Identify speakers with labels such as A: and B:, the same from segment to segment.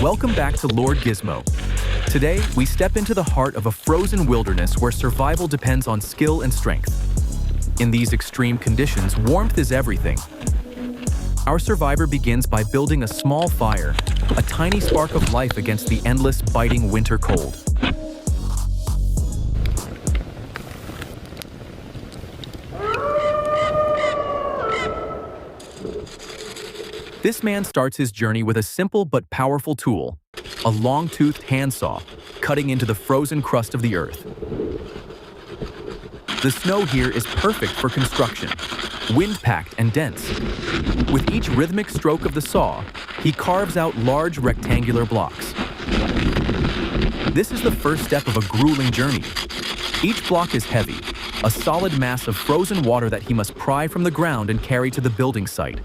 A: Welcome back to Lord Gizmo. Today, we step into the heart of a frozen wilderness where survival depends on skill and strength. In these extreme conditions, warmth is everything. Our survivor begins by building a small fire, a tiny spark of life against the endless, biting winter cold. This man starts his journey with a simple but powerful tool, a long-toothed handsaw, cutting into the frozen crust of the earth. The snow here is perfect for construction, wind-packed and dense. With each rhythmic stroke of the saw, he carves out large rectangular blocks. This is the first step of a grueling journey. Each block is heavy, a solid mass of frozen water that he must pry from the ground and carry to the building site.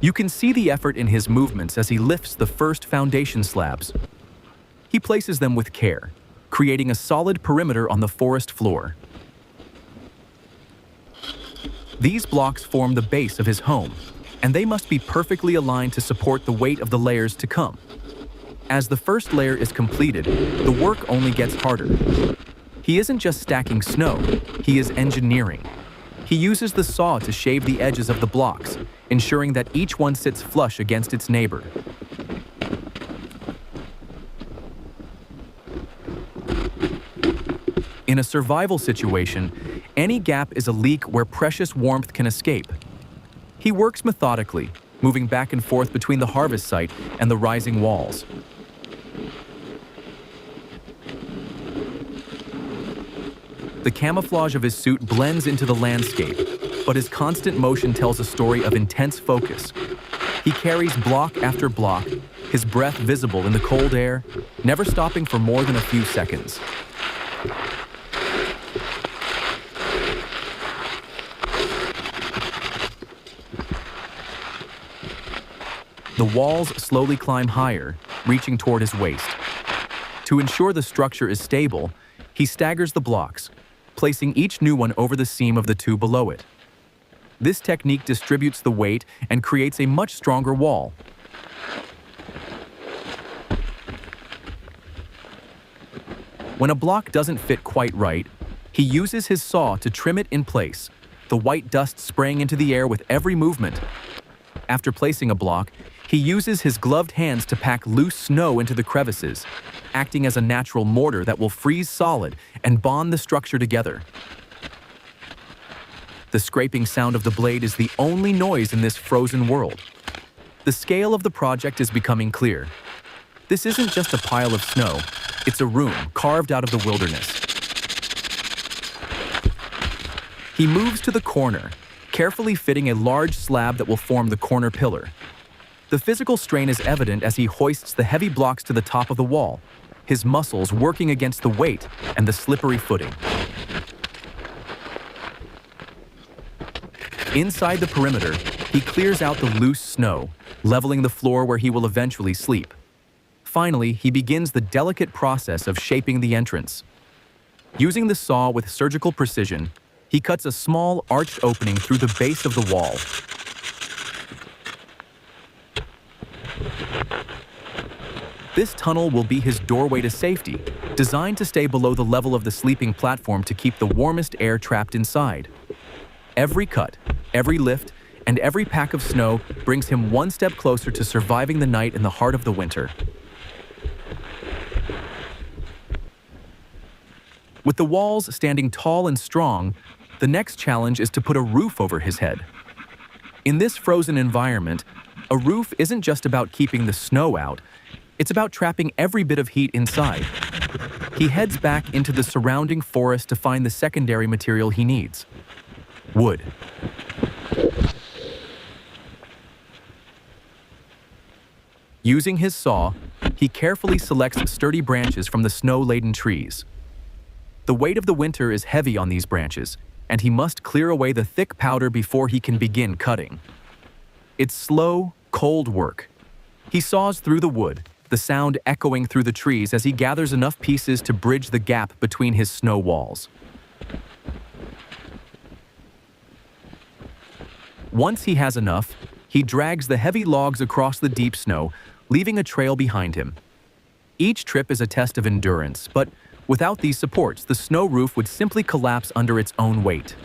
A: You can see the effort in his movements as he lifts the first foundation slabs. He places them with care, creating a solid perimeter on the forest floor. These blocks form the base of his home, and they must be perfectly aligned to support the weight of the layers to come. As the first layer is completed, the work only gets harder. He isn't just stacking snow, he is engineering. He uses the saw to shave the edges of the blocks, ensuring that each one sits flush against its neighbor. In a survival situation, any gap is a leak where precious warmth can escape. He works methodically, moving back and forth between the harvest site and the rising walls. The camouflage of his suit blends into the landscape, but his constant motion tells a story of intense focus. He carries block after block, his breath visible in the cold air, never stopping for more than a few seconds. The walls slowly climb higher, reaching toward his waist. To ensure the structure is stable, he staggers the blocks, placing each new one over the seam of the two below it. This technique distributes the weight and creates a much stronger wall. When a block doesn't fit quite right, he uses his saw to trim it in place, the white dust spraying into the air with every movement. After placing a block, he uses his gloved hands to pack loose snow into the crevices, acting as a natural mortar that will freeze solid and bond the structure together. The scraping sound of the blade is the only noise in this frozen world. The scale of the project is becoming clear. This isn't just a pile of snow, it's a room carved out of the wilderness. He moves to the corner, carefully fitting a large slab that will form the corner pillar. The physical strain is evident as he hoists the heavy blocks to the top of the wall, his muscles working against the weight and the slippery footing. Inside the perimeter, he clears out the loose snow, leveling the floor where he will eventually sleep. Finally, he begins the delicate process of shaping the entrance. Using the saw with surgical precision, he cuts a small arched opening through the base of the wall. This tunnel will be his doorway to safety, designed to stay below the level of the sleeping platform to keep the warmest air trapped inside. Every cut, every lift, and every pack of snow brings him one step closer to surviving the night in the heart of the winter. With the walls standing tall and strong, the next challenge is to put a roof over his head. In this frozen environment, a roof isn't just about keeping the snow out, it's about trapping every bit of heat inside. He heads back into the surrounding forest to find the secondary material he needs: wood. Using his saw, he carefully selects sturdy branches from the snow-laden trees. The weight of the winter is heavy on these branches, and he must clear away the thick powder before he can begin cutting. It's slow, cold work. He saws through the wood, the sound echoing through the trees as he gathers enough pieces to bridge the gap between his snow walls. Once he has enough, He drags the heavy logs across the deep snow, leaving a trail behind him. Each trip is a test of endurance, but without these supports, the snow roof would simply collapse under its own weight.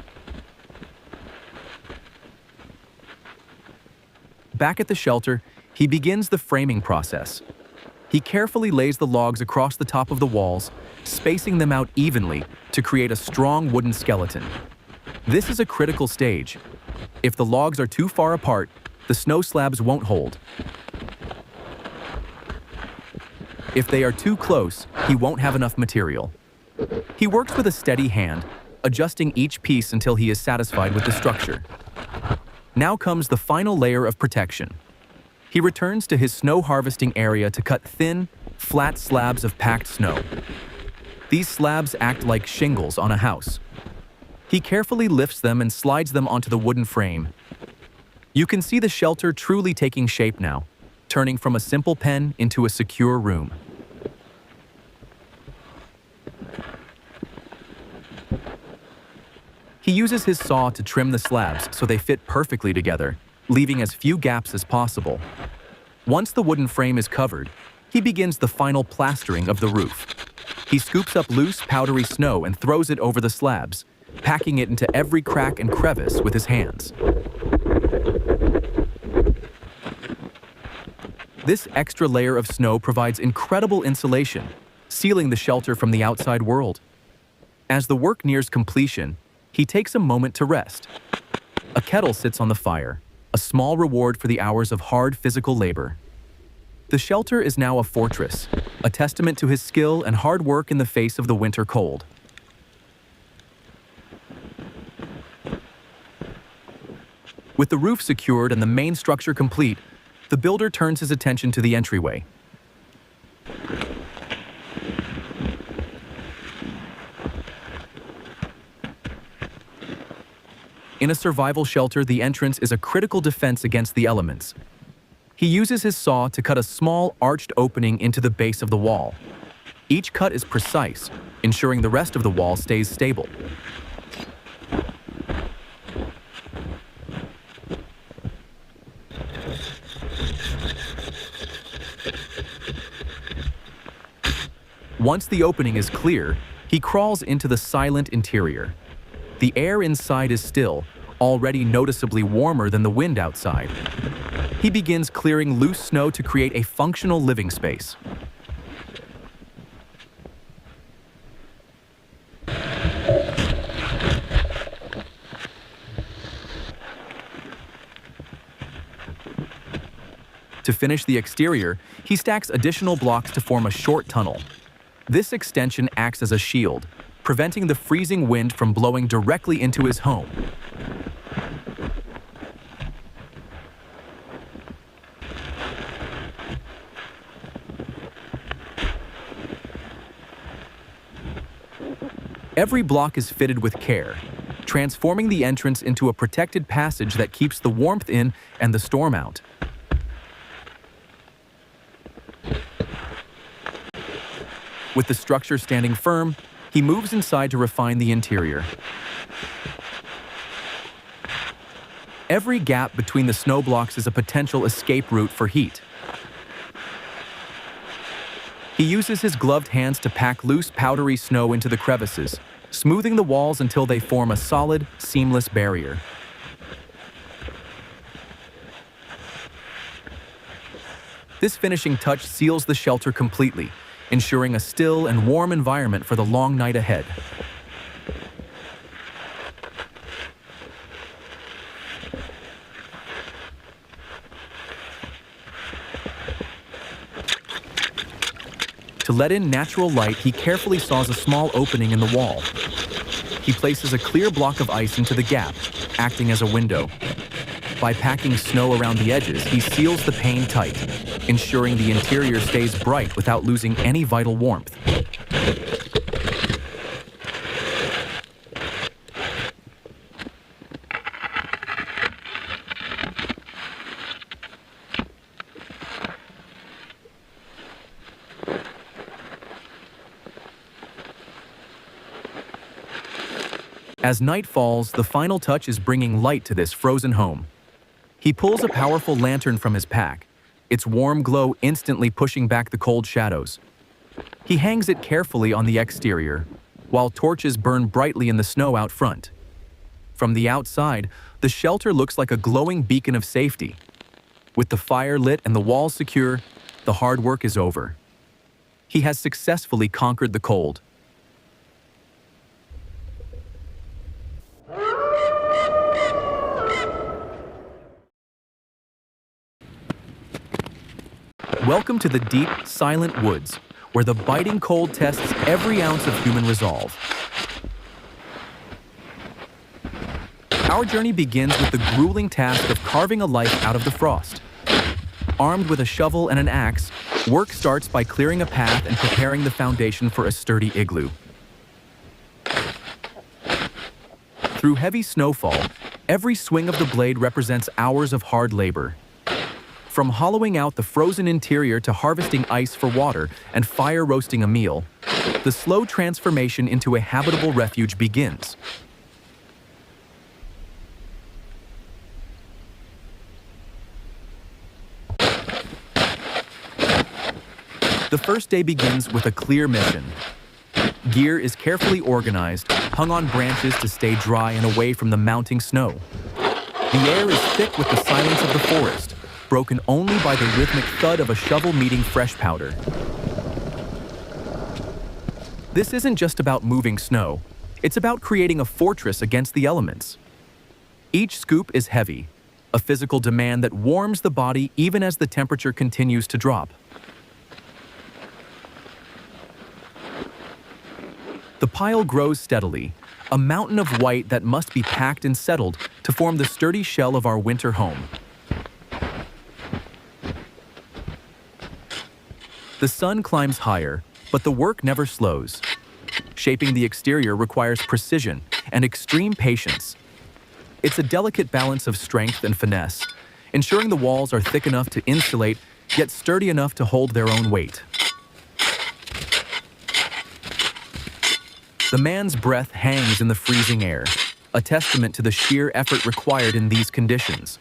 A: Back at the shelter, he begins the framing process. He carefully lays the logs across the top of the walls, spacing them out evenly to create a strong wooden skeleton. This is a critical stage. If the logs are too far apart, the snow slabs won't hold. If they are too close, he won't have enough material. He works with a steady hand, adjusting each piece until he is satisfied with the structure. Now comes the final layer of protection. He returns to his snow harvesting area to cut thin, flat slabs of packed snow. These slabs act like shingles on a house. He carefully lifts them and slides them onto the wooden frame. You can see the shelter truly taking shape now, turning from a simple pen into a secure room. He uses his saw to trim the slabs so they fit perfectly together, leaving as few gaps as possible. Once the wooden frame is covered, he begins the final plastering of the roof. He scoops up loose, powdery snow and throws it over the slabs, packing it into every crack and crevice with his hands. This extra layer of snow provides incredible insulation, sealing the shelter from the outside world. As the work nears completion, he takes a moment to rest. A kettle sits on the fire, a small reward for the hours of hard physical labor. The shelter is now a fortress, a testament to his skill and hard work in the face of the winter cold. With the roof secured and the main structure complete, the builder turns his attention to the entryway. In a survival shelter, the entrance is a critical defense against the elements. He uses his saw to cut a small, arched opening into the base of the wall. Each cut is precise, ensuring the rest of the wall stays stable. Once the opening is clear, he crawls into the silent interior. The air inside is still, already noticeably warmer than the wind outside. He begins clearing loose snow to create a functional living space. To finish the exterior, he stacks additional blocks to form a short tunnel. This extension acts as a shield, preventing the freezing wind from blowing directly into his home. Every block is fitted with care, transforming the entrance into a protected passage that keeps the warmth in and the storm out. With the structure standing firm, he moves inside to refine the interior. Every gap between the snow blocks is a potential escape route for heat. He uses his gloved hands to pack loose, powdery snow into the crevices, smoothing the walls until they form a solid, seamless barrier. This finishing touch seals the shelter completely, ensuring a still and warm environment for the long night ahead. To let in natural light, he carefully saws a small opening in the wall. He places a clear block of ice into the gap, acting as a window. By packing snow around the edges, he seals the pane tight, ensuring the interior stays bright without losing any vital warmth. As night falls, the final touch is bringing light to this frozen home. He pulls a powerful lantern from his pack, its warm glow instantly pushing back the cold shadows. He hangs it carefully on the exterior, while torches burn brightly in the snow out front. From the outside, the shelter looks like a glowing beacon of safety. With the fire lit and the walls secure, the hard work is over. He has successfully conquered the cold. Welcome to the deep, silent woods, where the biting cold tests every ounce of human resolve. Our journey begins with the grueling task of carving a life out of the frost. Armed with a shovel and an axe, work starts by clearing a path and preparing the foundation for a sturdy igloo. Through heavy snowfall, every swing of the blade represents hours of hard labor. From hollowing out the frozen interior to harvesting ice for water and fire roasting a meal, the slow transformation into a habitable refuge begins. The first day begins with a clear mission. Gear is carefully organized, hung on branches to stay dry and away from the mounting snow. The air is thick with the silence of the forest, broken only by the rhythmic thud of a shovel meeting fresh powder. This isn't just about moving snow, it's about creating a fortress against the elements. Each scoop is heavy, a physical demand that warms the body even as the temperature continues to drop. The pile grows steadily, a mountain of white that must be packed and settled to form the sturdy shell of our winter home. The sun climbs higher, but the work never slows. Shaping the exterior requires precision and extreme patience. It's a delicate balance of strength and finesse, ensuring the walls are thick enough to insulate, yet sturdy enough to hold their own weight. The man's breath hangs in the freezing air, a testament to the sheer effort required in these conditions.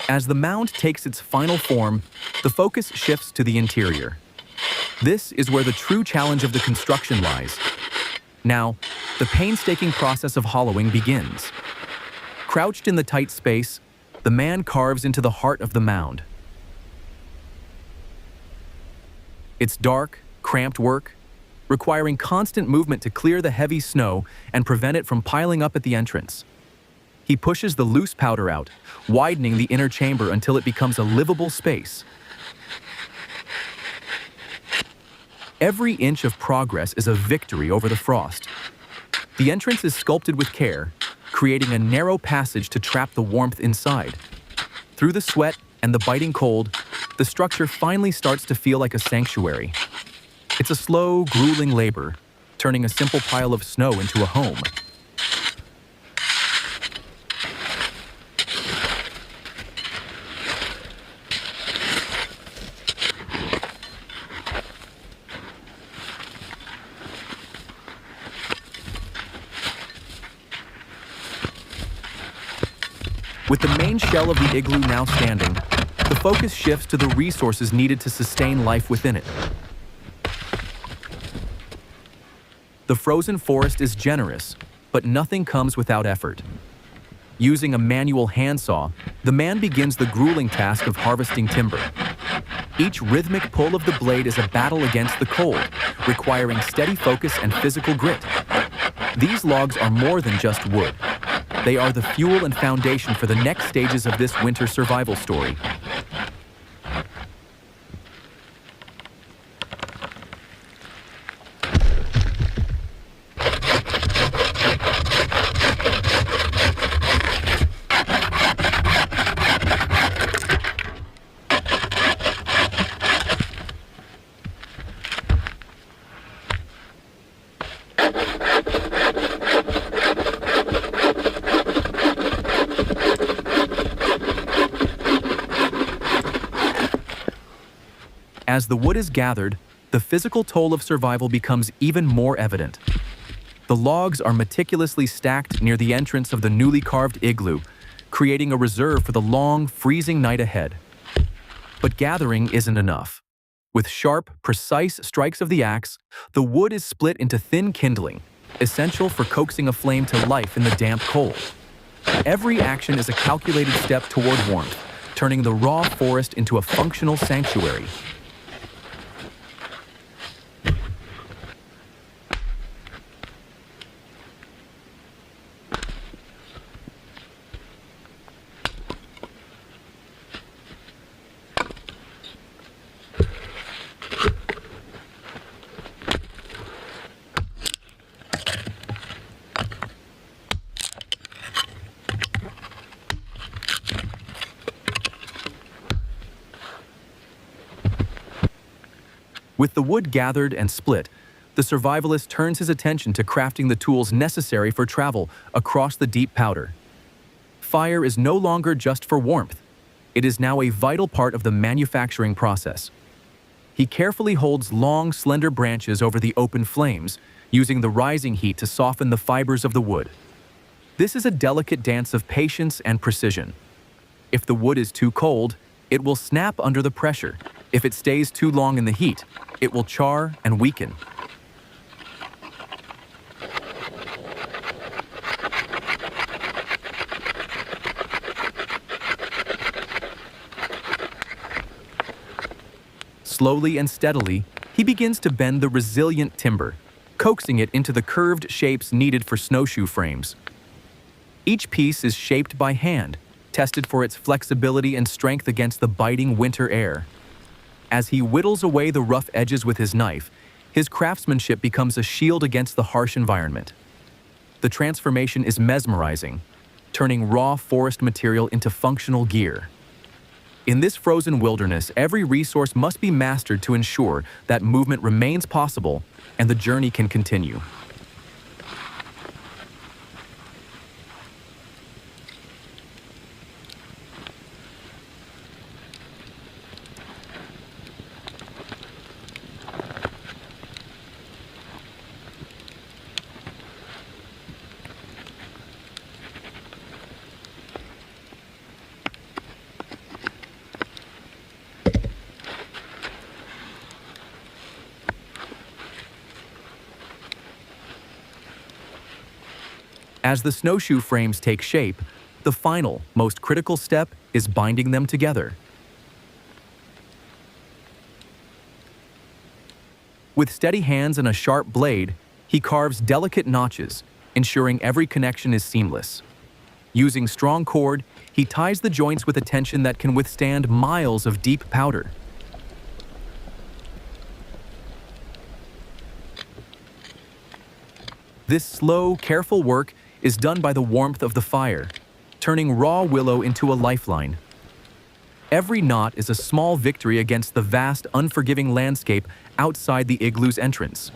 A: As the mound takes its final form, the focus shifts to the interior. This is where the true challenge of the construction lies. Now, the painstaking process of hollowing begins. Crouched in the tight space, the man carves into the heart of the mound. It's dark, cramped work, requiring constant movement to clear the heavy snow and prevent it from piling up at the entrance. He pushes the loose powder out, widening the inner chamber until it becomes a livable space. Every inch of progress is a victory over the frost. The entrance is sculpted with care, creating a narrow passage to trap the warmth inside. Through the sweat and the biting cold, the structure finally starts to feel like a sanctuary. It's a slow, grueling labor, turning a simple pile of snow into a home. With the main shell of the igloo now standing, the focus shifts to the resources needed to sustain life within it. The frozen forest is generous, but nothing comes without effort. Using a manual handsaw, the man begins the grueling task of harvesting timber. Each rhythmic pull of the blade is a battle against the cold, requiring steady focus and physical grit. These logs are more than just wood. They are the fuel and foundation for the next stages of this winter survival story. As the wood is gathered, the physical toll of survival becomes even more evident. The logs are meticulously stacked near the entrance of the newly carved igloo, creating a reserve for the long, freezing night ahead. But gathering isn't enough. With sharp, precise strikes of the axe, the wood is split into thin kindling, essential for coaxing a flame to life in the damp cold. Every action is a calculated step toward warmth, turning the raw forest into a functional sanctuary. With the wood gathered and split, the survivalist turns his attention to crafting the tools necessary for travel across the deep powder. Fire is no longer just for warmth. It is now a vital part of the manufacturing process. He carefully holds long, slender branches over the open flames, using the rising heat to soften the fibers of the wood. This is a delicate dance of patience and precision. If the wood is too cold, it will snap under the pressure. If it stays too long in the heat, it will char and weaken. Slowly and steadily, he begins to bend the resilient timber, coaxing it into the curved shapes needed for snowshoe frames. Each piece is shaped by hand, tested for its flexibility and strength against the biting winter air. As he whittles away the rough edges with his knife, his craftsmanship becomes a shield against the harsh environment. The transformation is mesmerizing, turning raw forest material into functional gear. In this frozen wilderness, every resource must be mastered to ensure that movement remains possible and the journey can continue. As the snowshoe frames take shape, the final, most critical step is binding them together. With steady hands and a sharp blade, he carves delicate notches, ensuring every connection is seamless. Using strong cord, he ties the joints with a tension that can withstand miles of deep powder. This slow, careful work is done by the warmth of the fire, turning raw willow into a lifeline. Every knot is a small victory against the vast, unforgiving landscape outside the igloo's entrance.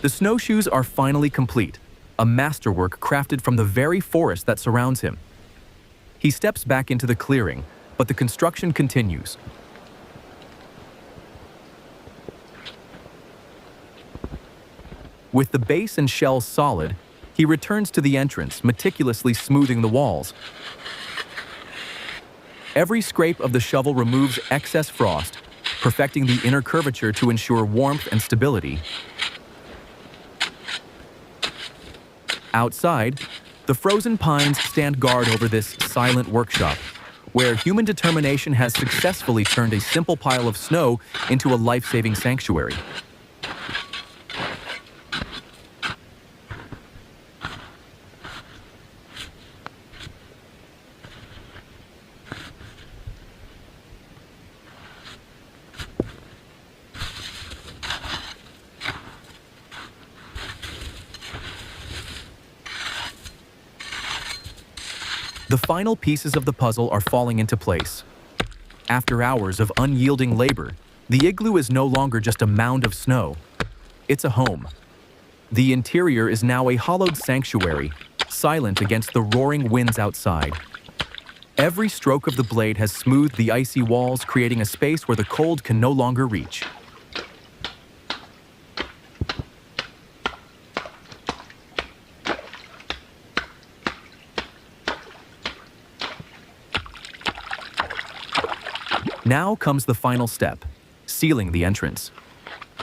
A: The snowshoes are finally complete, a masterwork crafted from the very forest that surrounds him. He steps back into the clearing, but the construction continues. With the base and shell solid, he returns to the entrance, meticulously smoothing the walls. Every scrape of the shovel removes excess frost, perfecting the inner curvature to ensure warmth and stability. Outside, the frozen pines stand guard over this silent workshop, where human determination has successfully turned a simple pile of snow into a life-saving sanctuary. The final pieces of the puzzle are falling into place. After hours of unyielding labor, the igloo is no longer just a mound of snow. It's a home. The interior is now a hollowed sanctuary, silent against the roaring winds outside. Every stroke of the blade has smoothed the icy walls, creating a space where the cold can no longer reach. Now comes the final step, sealing the entrance.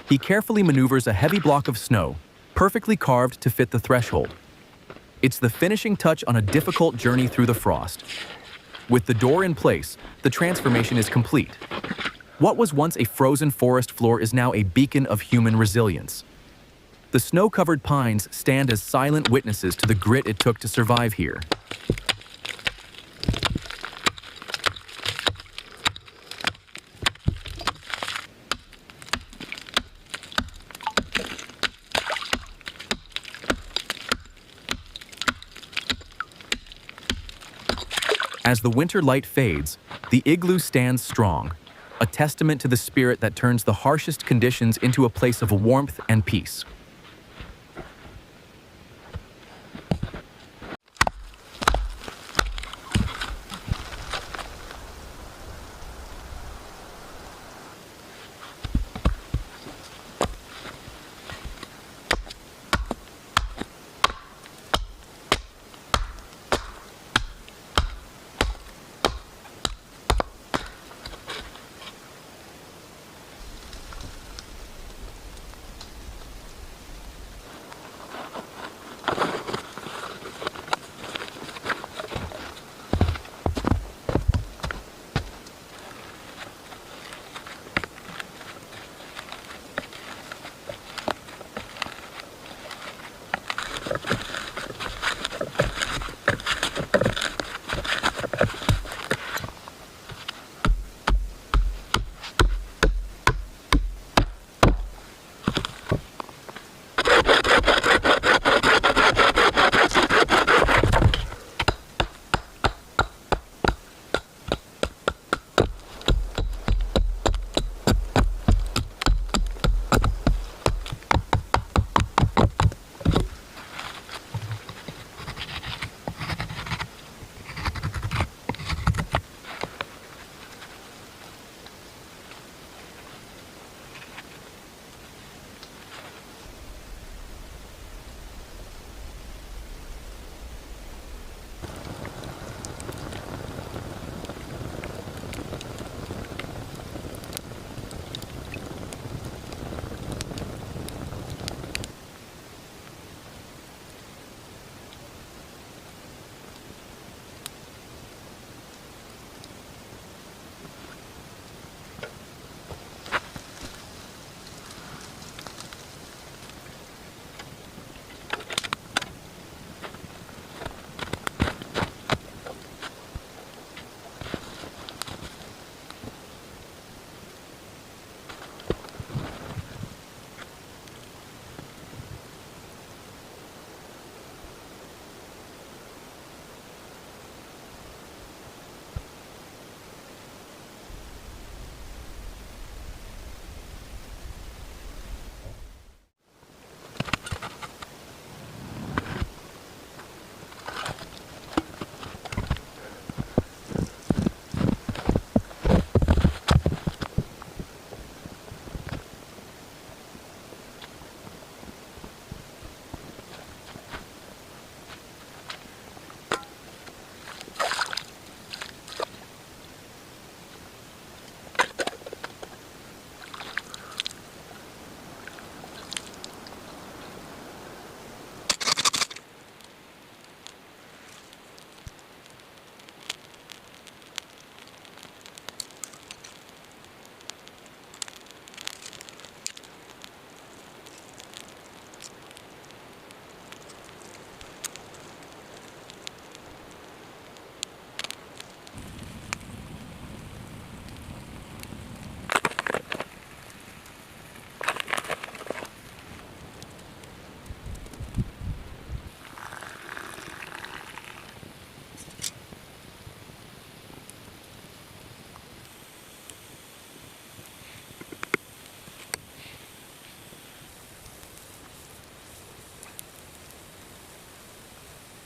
A: He carefully maneuvers a heavy block of snow, perfectly carved to fit the threshold. It's the finishing touch on a difficult journey through the frost. With the door in place, the transformation is complete. What was once a frozen forest floor is now a beacon of human resilience. The snow-covered pines stand as silent witnesses to the grit it took to survive here. As the winter light fades, the igloo stands strong, a testament to the spirit that turns the harshest conditions into a place of warmth and peace.